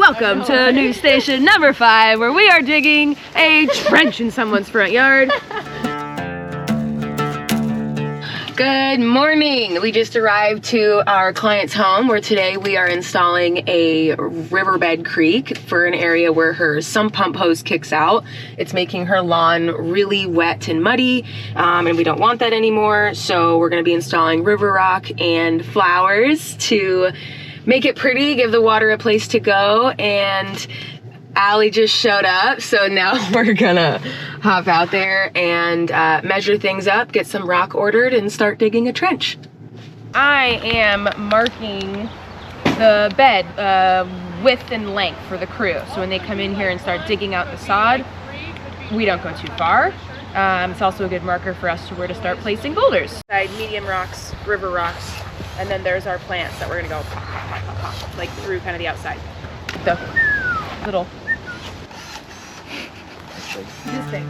Welcome to news station number 5, where we are digging a trench in someone's front yard. Good morning. We just arrived to our client's home where today we are installing a riverbed creek for an area where her sump pump hose kicks out. It's making her lawn really wet and muddy, and we don't want that anymore. So we're going to be installing river rock and flowers to make it pretty, give the water a place to go. And Allie just showed up, so now we're gonna hop out there and measure things up, get some rock ordered, and start digging a trench. I am marking the bed width and length for the crew, so when they come in here and start digging out the sod, we don't go too far. It's also a good marker for us to where to start placing boulders. Medium rocks, river rocks, and then there's our plants that we're gonna go pop, pop, pop, pop, pop, like through kind of the outside. The little this thing.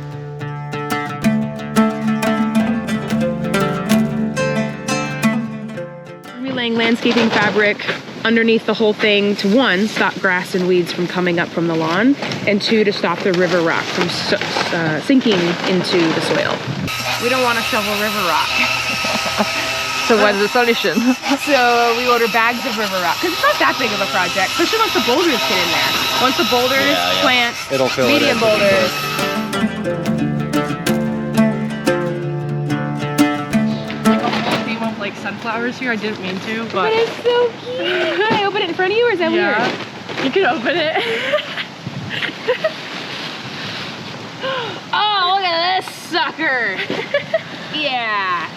We're laying landscaping fabric underneath the whole thing to, 1, stop grass and weeds from coming up from the lawn, and 2, to stop the river rock from sinking into the soil. We don't want to shovel river rock. So what's the solution? So we order bags of river rock, because it's not that big of a project, especially once the boulders get in there. Once the boulders, plants, it'll fill medium boulders. Like a whole theme of like sunflowers here. I didn't mean to, but it's so cute. Can I open it in front of you, or is that weird? You can open it. Oh, look at this sucker. Yeah.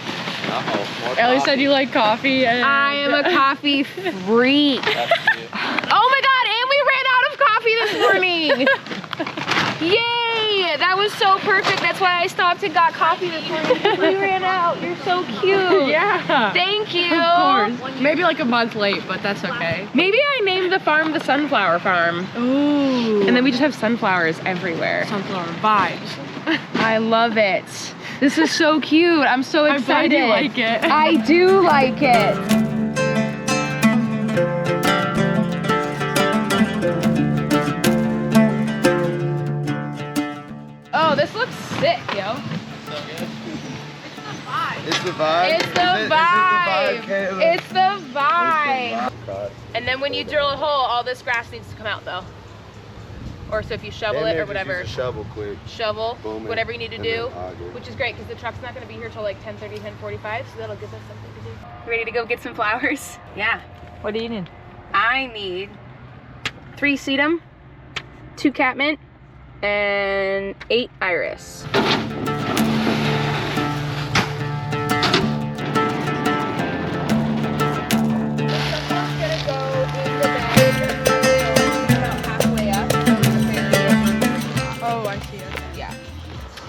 Ellie said you like coffee. And I am a coffee freak. Oh my god, and we ran out of coffee this morning. Yay! That was so perfect. That's why I stopped and got coffee this morning. We ran out. You're so cute. Yeah. Thank you. Of course. Maybe like a month late, but that's okay. Maybe I named the farm the Sunflower Farm. Ooh. And then we just have sunflowers everywhere. Sunflower vibes. I love it. This is so cute. I'm so excited. I'm glad you like it. I do like it. Oh, this looks sick, yo. It's the vibe. It's the vibe. It's the vibe. And then when you drill a hole, all this grass needs to come out though. Or so if you shovel it or whatever. Shovel quick. Shovel, Boom it, whatever you need to do, auger. which is great because the truck's not going to be here till like 10:30, 10:45, so that'll give us something to do. You ready to go get some flowers? Yeah. What do you need? I need 3 sedum, 2 catmint, and 8 iris.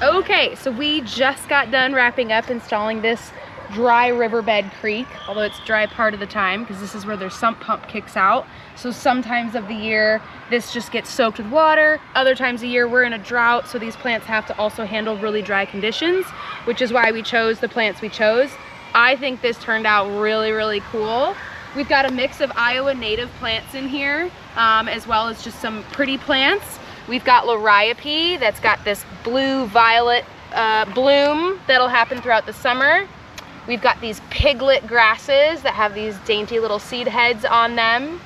Okay, so we just got done wrapping up installing this dry riverbed creek, although it's dry part of the time because this is where their sump pump kicks out. So sometimes of the year this just gets soaked with water. Other times of the year we're in a drought, so these plants have to also handle really dry conditions, which is why we chose the plants we chose. I think this turned out really, really cool. We've got a mix of Iowa native plants in here, as well as just some pretty plants. We've got liriope that's got this blue-violet bloom that'll happen throughout the summer. We've got these piglet grasses that have these dainty little seed heads on them.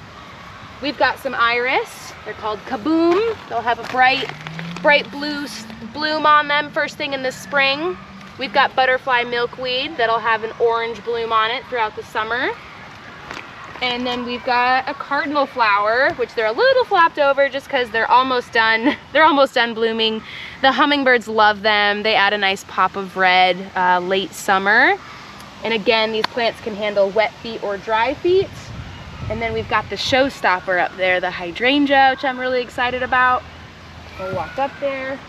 We've got some iris. They're called kaboom. They'll have a bright blue bloom on them first thing in the spring. We've got butterfly milkweed that'll have an orange bloom on it throughout the summer. And then we've got a cardinal flower, which they're a little flapped over just because they're almost done. They're almost done blooming. The hummingbirds love them. They add a nice pop of red late summer. And again, these plants can handle wet feet or dry feet. And then we've got the showstopper up there, the hydrangea, which I'm really excited about. We'll walk up there.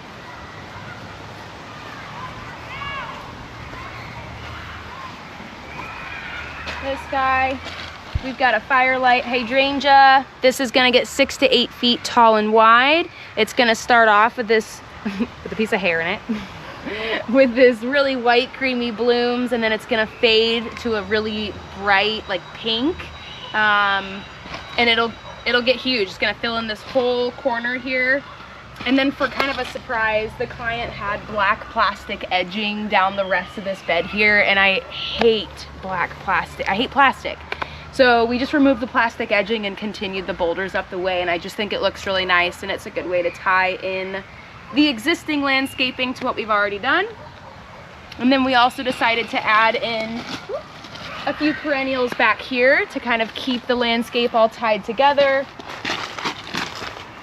This guy. We've got a firelight hydrangea. This is gonna get 6 to 8 feet tall and wide. It's gonna start off with this, with a piece of hair in it. with this really white creamy blooms, and then it's gonna fade to a really bright like pink, and it'll it'll get huge. It's gonna fill in this whole corner here. And then for kind of a surprise, the client had black plastic edging down the rest of this bed here, and I hate black plastic. I hate plastic. So we just removed the plastic edging and continued the boulders up the way, and I just think it looks really nice, and it's a good way to tie in the existing landscaping to what we've already done. And then we also decided to add in a few perennials back here to kind of keep the landscape all tied together.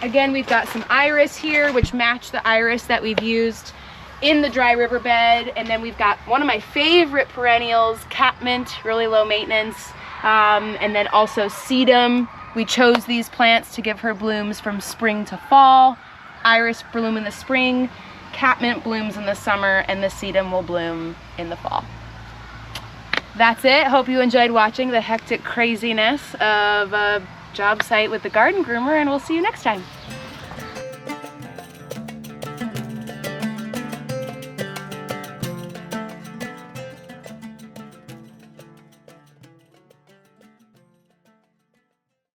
Again, we've got some iris here, which match the iris that we've used in the dry riverbed. And then we've got one of my favorite perennials, catmint, really low maintenance. And then also sedum. We chose these plants to give her blooms from spring to fall. Iris bloom in the spring, catmint blooms in the summer, and the sedum will bloom in the fall. That's it. Hope you enjoyed watching the hectic craziness of a job site with the garden groomer, and we'll see you next time.